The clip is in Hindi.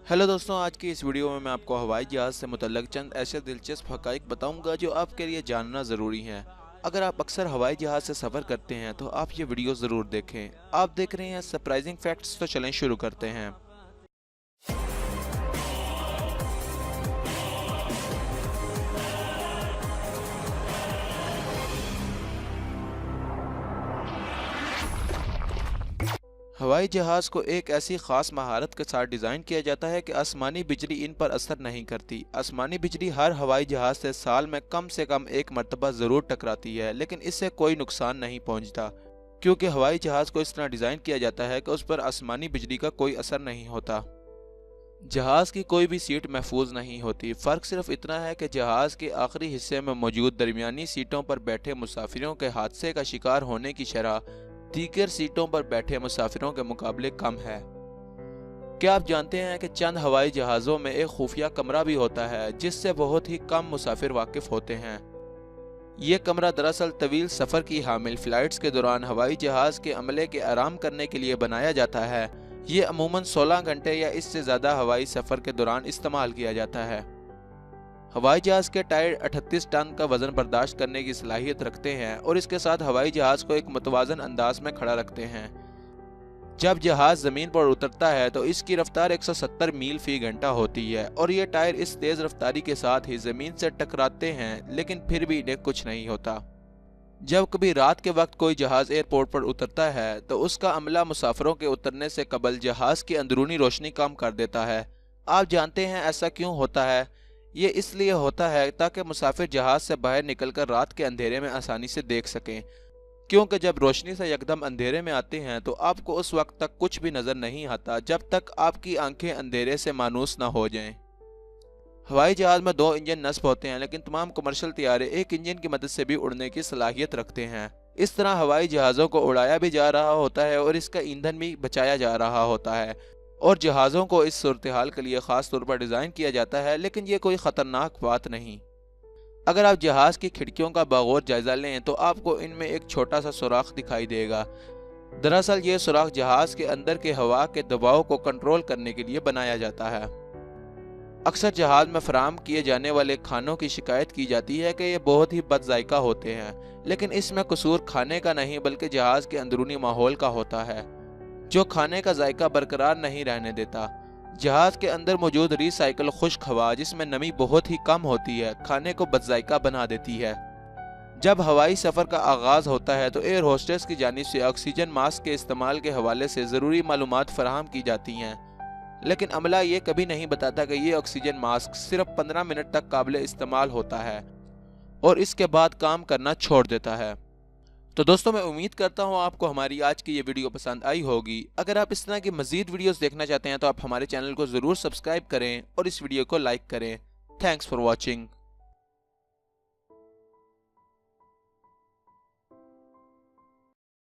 हेलो दोस्तों, आज की इस वीडियो में मैं आपको हवाई जहाज़ से मुतल्लक चंद ऐसे दिलचस्प हक़ाइक़ बताऊंगा जो आपके लिए जानना ज़रूरी हैं। अगर आप अक्सर हवाई जहाज़ से सफ़र करते हैं तो आप ये वीडियो ज़रूर देखें। आप देख रहे हैं सरप्राइजिंग फैक्ट्स, तो चलें शुरू करते हैं। हवाई जहाज़ को एक ऐसी ख़ास महारत के साथ डिज़ाइन किया जाता है कि आसमानी बिजली इन पर असर नहीं करती। आसमानी बिजली हर हवाई जहाज़ से कम एक मरतबा ज़रूर टकराती है, लेकिन इससे कोई नुकसान नहीं पहुंचता, क्योंकि हवाई जहाज़ को इस तरह डिज़ाइन किया जाता है कि उस पर आसमानी बिजली का कोई असर नहीं होता। जहाज़ की कोई भी सीट महफूज नहीं होती। फ़र्क सिर्फ इतना है कि जहाज़ के आखिरी हिस्से में मौजूद दरमियानी सीटों पर बैठे मुसाफिरों के हादसे का शिकार होने की शरह दीगर सीटों पर बैठे मुसाफिरों के मुकाबले कम है। क्या आप जानते हैं कि चंद हवाई जहाज़ों में एक खुफिया कमरा भी होता है जिससे बहुत ही कम मुसाफिर वाकिफ होते हैं। ये कमरा दरअसल तवील सफ़र की हामिल फ़्लाइट्स के दौरान हवाई जहाज़ के अमले के आराम करने के लिए बनाया जाता है। ये अमूमन 16 घंटे या इससे ज़्यादा हवाई सफ़र के दौरान इस्तेमाल किया जाता है। हवाई जहाज़ के टायर 38 टन का वज़न बर्दाश्त करने की सलाहियत रखते हैं और इसके साथ हवाई जहाज़ को एक मुतवाज़न अंदाज में खड़ा रखते हैं। जब जहाज़ ज़मीन पर उतरता है तो इसकी रफ्तार 170 मील फी घंटा होती है और ये टायर इस तेज़ रफ्तारी के साथ ही ज़मीन से टकराते हैं, लेकिन फिर भी इन्हें कुछ नहीं होता। जब कभी रात के वक्त कोई जहाज़ एयरपोर्ट पर उतरता है तो उसका अमला मुसाफिरों के उतरने से कबल जहाज़ की अंदरूनी रोशनी कम कर देता है। आप जानते हैं ऐसा क्यों होता है? ये इसलिए होता है ताकि मुसाफिर जहाज़ से बाहर निकलकर रात के अंधेरे में आसानी से देख सकें, क्योंकि जब रोशनी से यकदम अंधेरे में आते हैं तो आपको उस वक्त तक कुछ भी नज़र नहीं आता जब तक आपकी आंखें अंधेरे से मानूस न हो जाएं। हवाई जहाज़ में 2 इंजन नस्ब होते हैं, लेकिन तमाम कमर्शियल तैयारे एक इंजन की मदद से भी उड़ने की सलाहियत रखते हैं। इस तरह हवाई जहाज़ों को उड़ाया भी जा रहा होता है और इसका ईंधन भी बचाया जा रहा होता है, और जहाज़ों को इस सूरत हाल के लिए ख़ास तौर पर डिज़ाइन किया जाता है, लेकिन ये कोई ख़तरनाक बात नहीं। अगर आप जहाज़ की खिड़कियों का बगौर जायज़ा लें तो आपको इनमें एक छोटा सा सुराख दिखाई देगा। दरअसल ये सुराख जहाज़ के अंदर के हवा के दबाव को कंट्रोल करने के लिए बनाया जाता है। अक्सर जहाज़ में फराहम किए जाने वाले खानों की शिकायत की जाती है कि ये बहुत ही बद जायका होते हैं, लेकिन इसमें कसूर खाने का नहीं बल्कि जहाज़ के अंदरूनी माहौल का होता है, जो खाने का जायका बरकरार नहीं रहने देता। जहाज़ के अंदर मौजूद रिसाइकल खुश्क हवा, जिसमें नमी बहुत ही कम होती है, खाने को बदजायका बना देती है। जब हवाई सफ़र का आगाज़ होता है तो एयर होस्टेस की जानिब से ऑक्सीजन मास्क के इस्तेमाल के हवाले से ज़रूरी मालूमात फराहम की जाती हैं, लेकिन अमला ये कभी नहीं बताता कि ये ऑक्सीजन मास्क सिर्फ 15 मिनट तक काबिल इस्तेमाल होता है और इसके बाद काम करना छोड़ देता है। तो दोस्तों, मैं उम्मीद करता हूँ आपको हमारी आज की ये वीडियो पसंद आई होगी। अगर आप इस तरह की मज़ीद वीडियोस देखना चाहते हैं तो आप हमारे चैनल को ज़रूर सब्सक्राइब करें और इस वीडियो को लाइक करें। Thanks for watching.